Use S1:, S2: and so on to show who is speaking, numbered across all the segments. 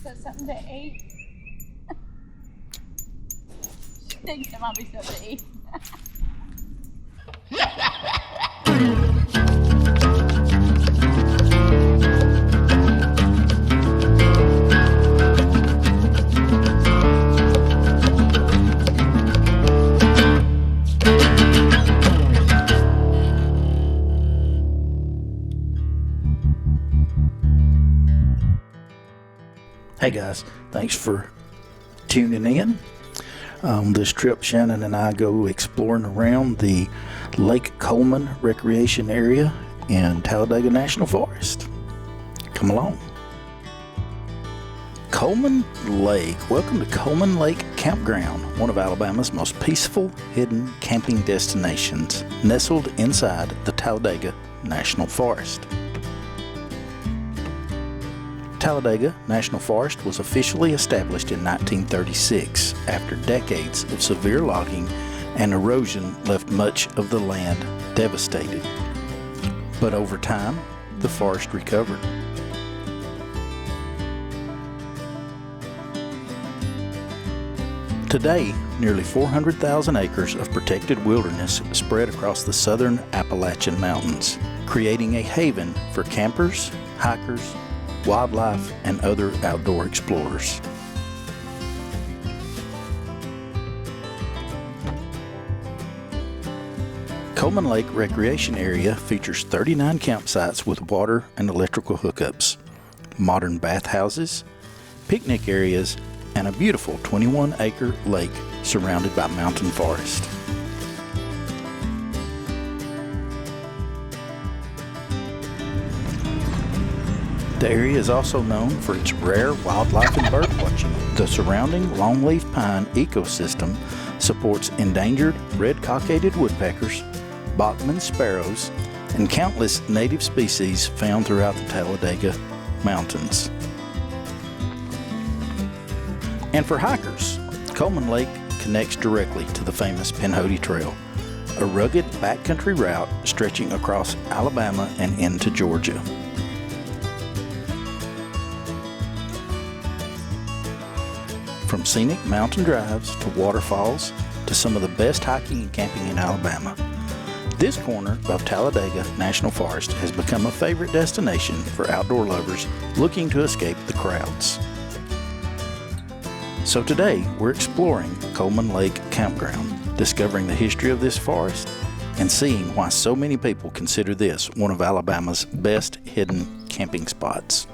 S1: So something to eat. She thinks there might be something to eat.
S2: Hey guys, thanks for tuning in. On this trip, Shannon and I go exploring around the Lake Coleman recreation area in Talladega National Forest. Come along. Coleman Lake. Welcome to Coleman Lake Campground, one of Alabama's most peaceful, hidden camping destinations, nestled inside the Talladega National Forest. Talladega National Forest was officially established in 1936 after decades of severe logging and erosion left much of the land devastated. But over time, the forest recovered. Today, nearly 400,000 acres of protected wilderness spread across the southern Appalachian Mountains, creating a haven for campers, hikers, wildlife, and other outdoor explorers. Coleman Lake Recreation Area features 39 campsites with water and electrical hookups, modern bathhouses, picnic areas, and a beautiful 21-acre lake surrounded by mountain forest. The area is also known for its rare wildlife and bird watching. The surrounding longleaf pine ecosystem supports endangered red cockaded woodpeckers, Bachman sparrows, and countless native species found throughout the Talladega Mountains. And for hikers, Coleman Lake connects directly to the famous Pinhoti Trail, a rugged backcountry route stretching across Alabama and into Georgia. From scenic mountain drives to waterfalls to some of the best hiking and camping in Alabama, this corner of Talladega National Forest has become a favorite destination for outdoor lovers looking to escape the crowds. So today we're exploring Coleman Lake Campground, discovering the history of this forest and seeing why so many people consider this one of Alabama's best hidden camping spots.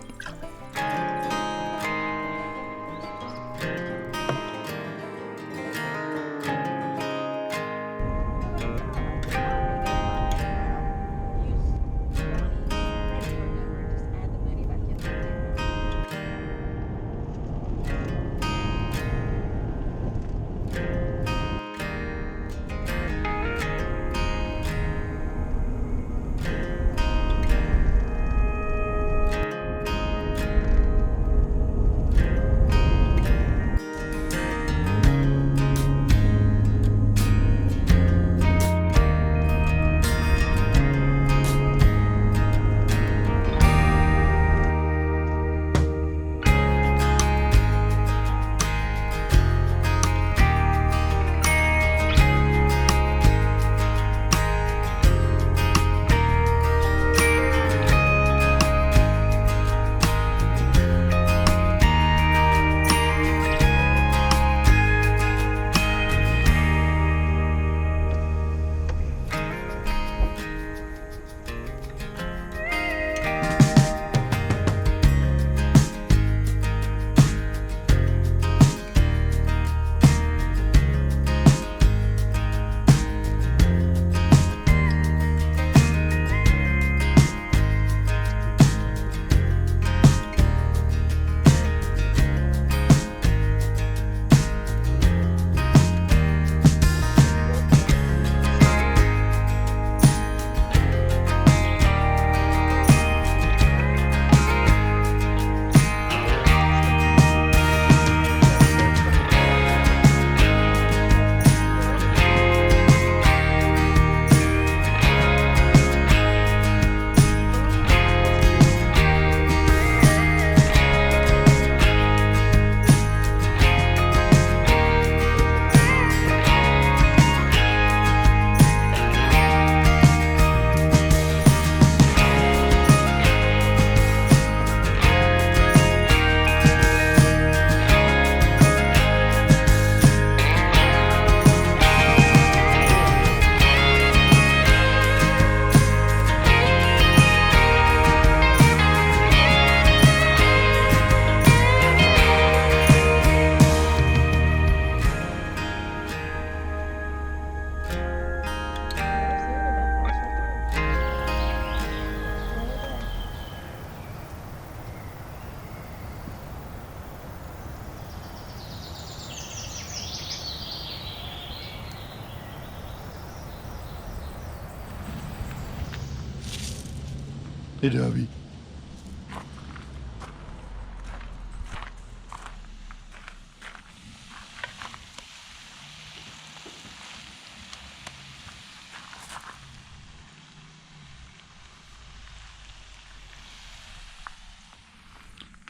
S2: Hey, Dobby.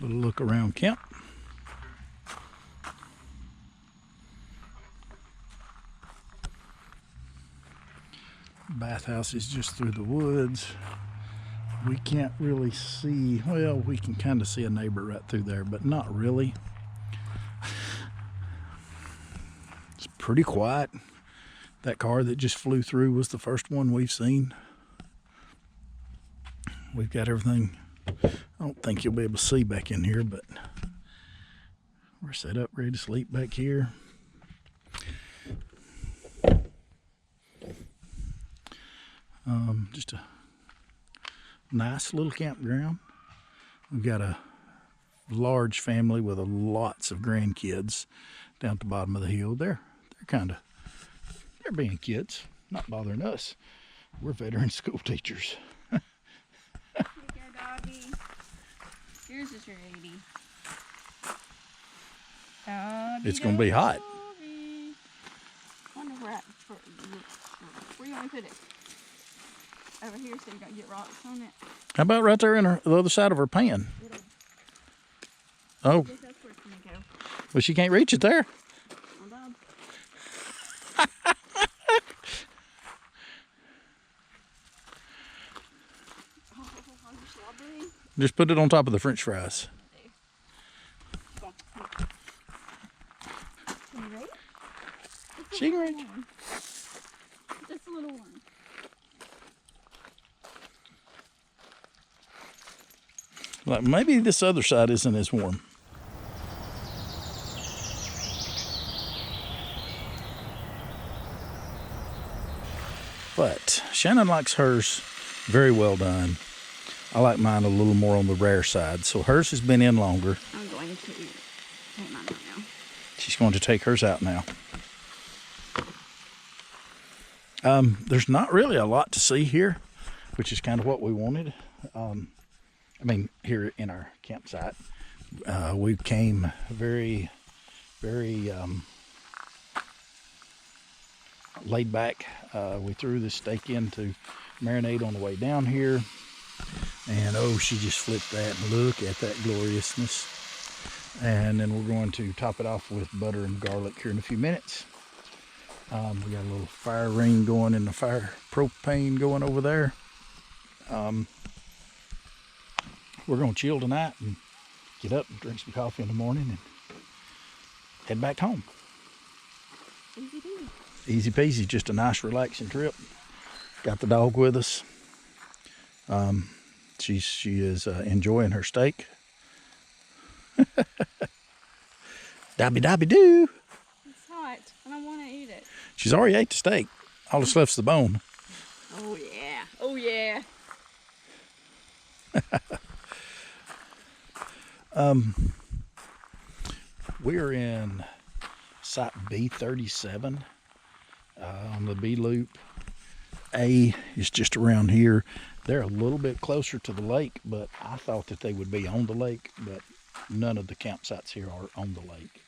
S2: Little look around camp. Bathhouse is just through the woods. We can't really see, well, we can kind of see a neighbor right through there, but not really. It's pretty quiet. That car that just flew through was the first one we've seen. We've got everything. I don't think you'll be able to see back in here, but we're set up, ready to sleep back here. Just a nice little campground. We've got a large family with lots of grandkids down at the bottom of the hill. They're being kids, not bothering us. We're veteran school teachers.
S1: Here you go, doggy. Yours is your 80. Doggy,
S2: It's gonna be hot.
S1: Doggy. Wonder where you want to put it? Over here so you don't get rocks on it.
S2: How about right there in the other side of her pan? Oh,
S1: I guess that's where it's going to go.
S2: well, she can't reach it there.
S1: Hold on. Oh, are you slobbering?
S2: Just put it on top of the French fries.
S1: Come on, come on. Can you ready?
S2: She can reach.
S1: Just a little one.
S2: Like maybe this other side isn't as warm. But Shannon likes hers very well done. I like mine a little more on the rare side. So hers has been in longer.
S1: I'm going to take mine right now.
S2: She's going to take hers out now. There's not really a lot to see here, which is kind of what we wanted. I mean, here in our campsite, we came very laid back. We threw this steak in to marinate on the way down here. And oh, she just flipped that. Look at that gloriousness. And then we're going to top it off with butter and garlic here in a few minutes. We got a little fire ring going and the fire propane going over there. We're going to chill tonight and get up and drink some coffee in the morning and head back home.
S1: Easy peasy.
S2: Easy peasy, just a nice relaxing trip. Got the dog with us. She is enjoying her steak. Dobby dobby doo.
S1: It's hot and I want to eat it.
S2: She's already ate the steak. All that's left's the bone.
S1: Oh yeah. Oh yeah.
S2: We are in site B37 on the B loop. A is just around here. They're a little bit closer to the lake, but I thought that they would be on the lake, but none of the campsites here are on the lake.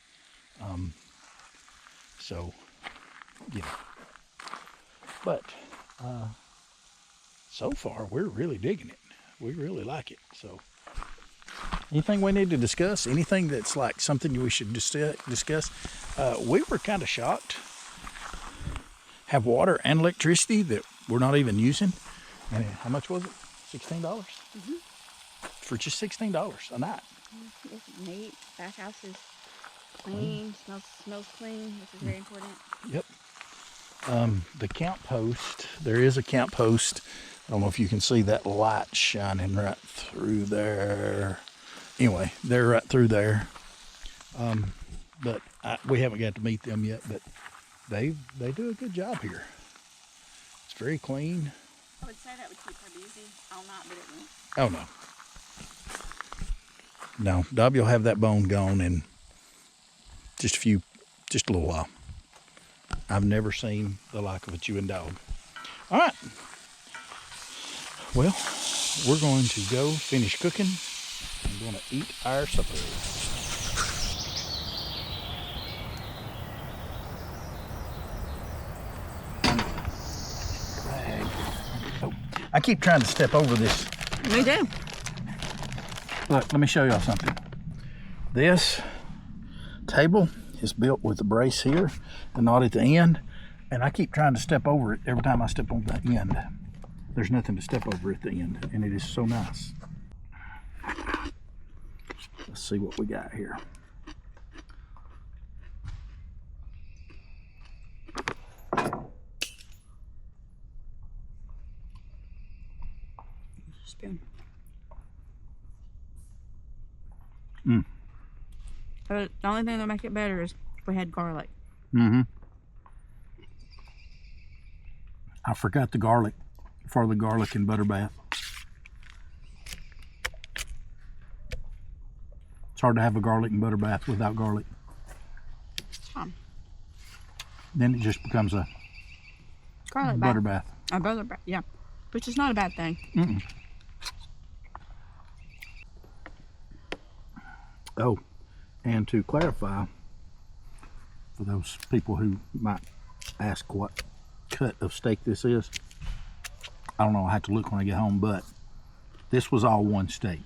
S2: So, yeah. But so far, we're really digging it. We really like it. So, anything we need to discuss? Anything that's like something we should discuss? We were kind of shocked. Have water and electricity that we're not even using. And how much was it? $16?
S1: Mm-hmm.
S2: For just $16 a night.
S1: It's neat. Bathhouse is clean. Smells clean, which is very important.
S2: Yep. The camp post. There is a camp post. I don't know if you can see that light shining right through there. Anyway, they're right through there. But we haven't got to meet them yet. But they do a good job here. It's very clean.
S1: I would say that would keep her busy all night, but it won't.
S2: Oh no. No, Dobby will have that bone gone in just a little while. I've never seen the like of a chewing dog. All right. Well, we're going to go finish cooking. I'm going to eat our supper. Oh, I keep trying to step over this.
S1: Me too.
S2: Look, let me show y'all something. This table is built with a brace here and not at the end, and I keep trying to step over it every time I step on the end. There's nothing to step over at the end, and it is so nice. Let's see what we got here.
S1: Spoon. The only thing that'll make it better is if we had garlic.
S2: I forgot the garlic for the garlic and butter bath. It's hard to have a garlic and butter bath without garlic. Then it just becomes a
S1: Garlic
S2: butter
S1: bath.
S2: bath.
S1: A butter bath, yeah. Which is not a bad thing.
S2: Oh, and to clarify, for those people who might ask what cut of steak this is, I don't know, I have to look when I get home, but this was all one steak.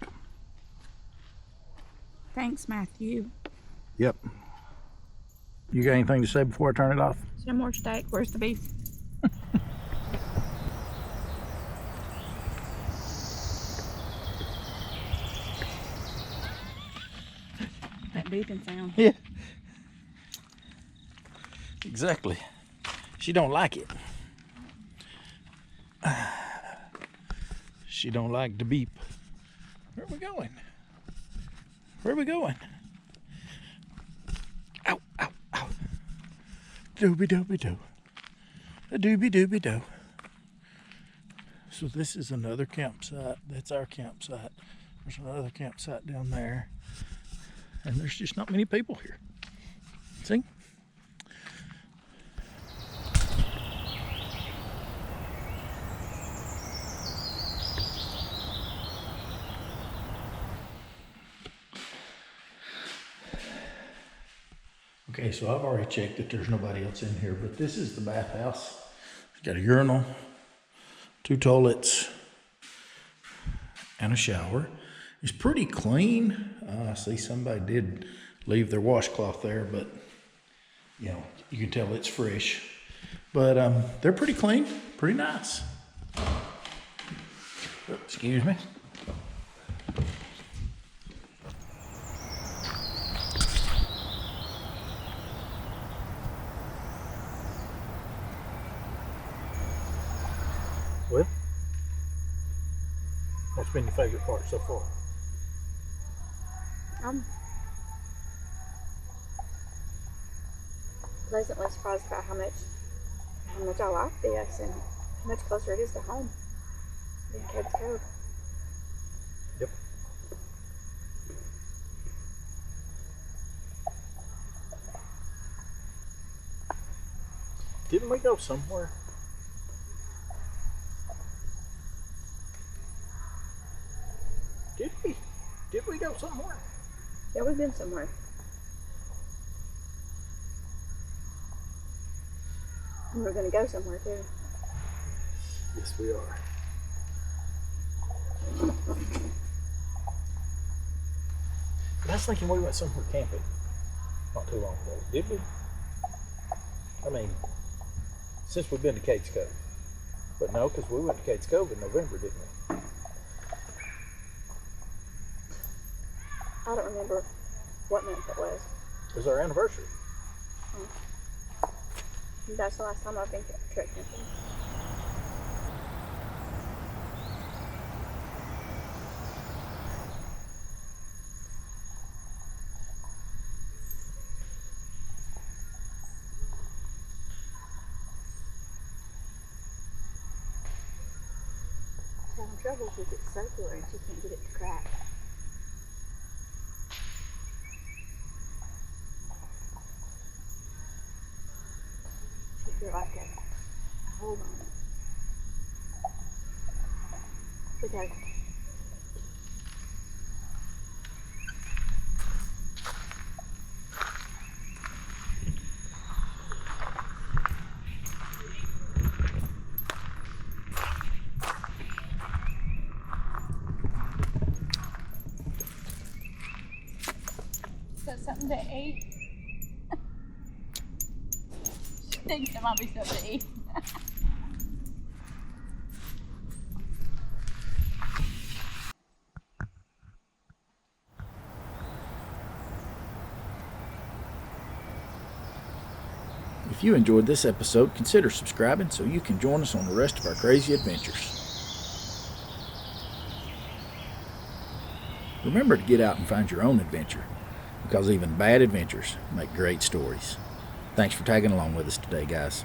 S1: Thanks, Matthew.
S2: Yep. You got anything to say before I turn it off?
S1: No more steak. Where's the beef? That beeping sound.
S2: Yeah. Exactly. She don't like it. She don't like the beep. Where are we going? Where are we going? Ow, ow, ow. Dooby dooby doo. A dooby dooby doo. So this is another campsite. That's our campsite. There's another campsite down there. And there's just not many people here. See? Okay, so I've already checked that there's nobody else in here, but this is the bathhouse. It's got a urinal, 2 toilets, and a shower. It's pretty clean. I see somebody did leave their washcloth there, but you know, you can tell it's fresh. But they're pretty clean, pretty nice. Excuse me. Well, what's been your favorite part so far?
S1: Pleasantly surprised about how much I like this and how much closer it is to home than Cades Cove.
S2: Yep. Didn't we go somewhere? Did we? Did we go somewhere?
S1: Yeah, we've been somewhere. And we're gonna go somewhere too.
S2: Yes, we are. But I was thinking we went somewhere camping not too long ago. Did we? I mean, since we've been to Cades Cove. But no, because we went to Cades Cove in November, didn't we?
S1: I don't remember what month it was.
S2: It was our anniversary.
S1: That's the last time I've been trick camping. I'm having trouble because it's circular and she can't get it to crack. You're like a hold on it. Okay. something to eat? She thinks there might be something to eat.
S2: If you enjoyed this episode, consider subscribing so you can join us on the rest of our crazy adventures. Remember to get out and find your own adventure, because even bad adventures make great stories. Thanks for tagging along with us today, guys.